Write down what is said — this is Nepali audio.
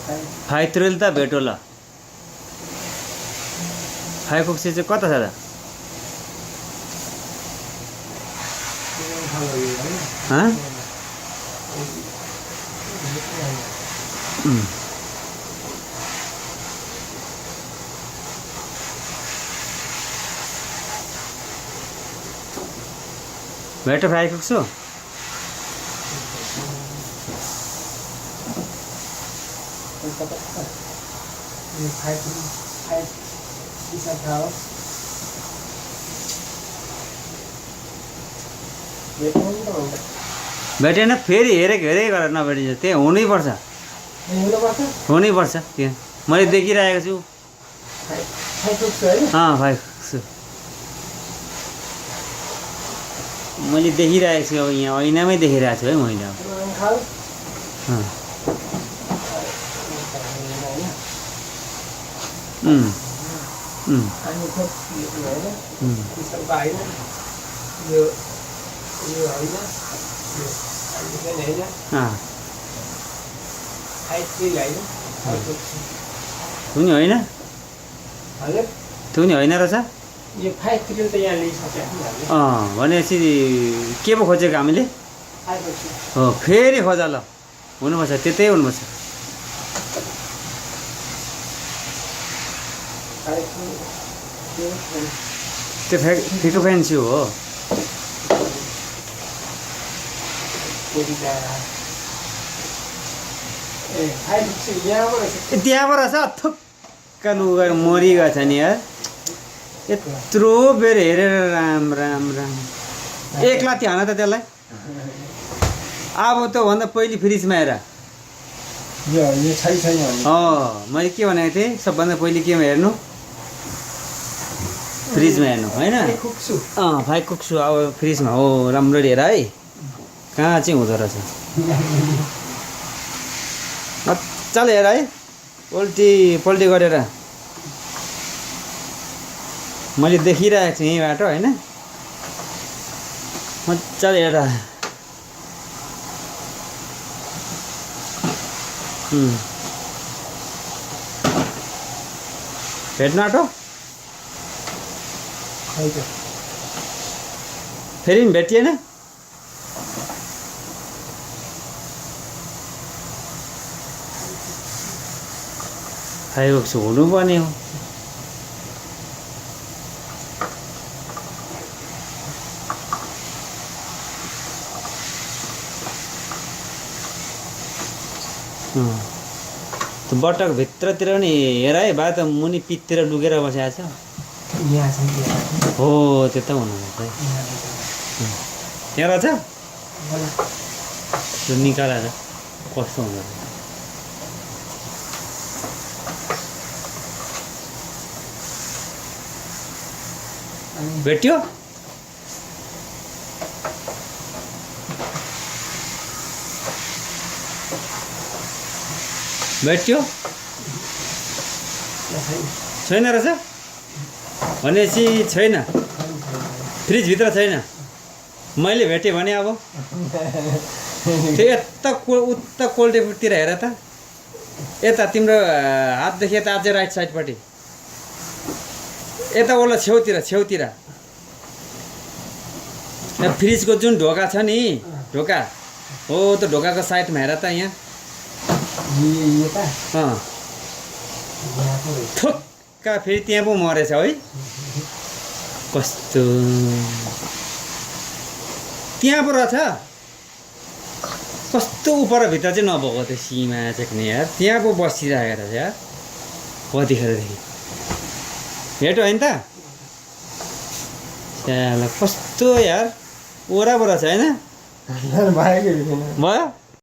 फाइत्रिल त भेटो ल फाइकुक्सी चाहिँ कता छ त भेटो फाइकुक्सो भेटेन फेरि हेरेको गरेर नभेटिन्छ त्यहाँ हुनैपर्छ त्यहाँ मैले देखिरहेको छु फाइकुक्सो मैले देखिरहेको छु अब यहाँ ऐनामै देखिरहेको छु है मैले तुनी होइन तुनी होइन रहेछ भनेपछि के पो खोजेको हामीले हो फेरि खोज ल हुनुपर्छ त्यतै हुनुपर्छ त्यो फिको फ्यान्सी हो त्यहाँबाट छ थुक्क लुगा मरिगएको छ नि यार यत्रो बेर हेरेर राम राम राम एक लात्ती हान त त्यसलाई अब त भन्दा पहिले फ्रिजमा हेर मैले के भनेको थिएँ सबभन्दा पहिले केमा हेर्नु फ्रिजमा हेर्नु होइन फाइकुक्सु अब फ्रिजमा हो राम्रो हेर है कहाँ चाहिँ हुँदो रहेछ मजाले हेर है पल्टी गरेर मैले देखिरहेको छु यहीँबाट होइन मजाले हेर भेट्नु आँटो फेरि पनि भेटिएन फाइकुक्सु हुनुपर्ने हो त्यो बट्टाको भित्रतिर पनि हेर है बा त मुनि पिततिर लुकेर बसेको छ हो त्यता हुनुहुन्छ है त्यहाँ रहेछ त्यो निकालेर कस्तो हुन्छ भेट्यो भेट्यो छैन रहेछ भनेपछि छैन फ्रिजभित्र छैन मैले भेटेँ भने अब त्यो यता उता कोल्डेतिर हेर त यता तिम्रो हातदेखि यता अझै राइट साइडपट्टि यता ओला छेउतिर फ्रिजको जुन ढोका छ नि ढोका हो त्यो ढोकाको साइडमा हेर त यहाँ थुक्का फेरि त्यहाँ पो मरेछ है कस्तो त्यहाँ पो रहेछ कस्तो उपर भित्र चाहिँ नभएको त्यो सीमा चाहिँ यार त्यहाँ पो बसिरहेको रहेछ यार कतिखेरदेखि भेट्यो होइन त कस्तो यार ओरा पो रहेछ होइन भयो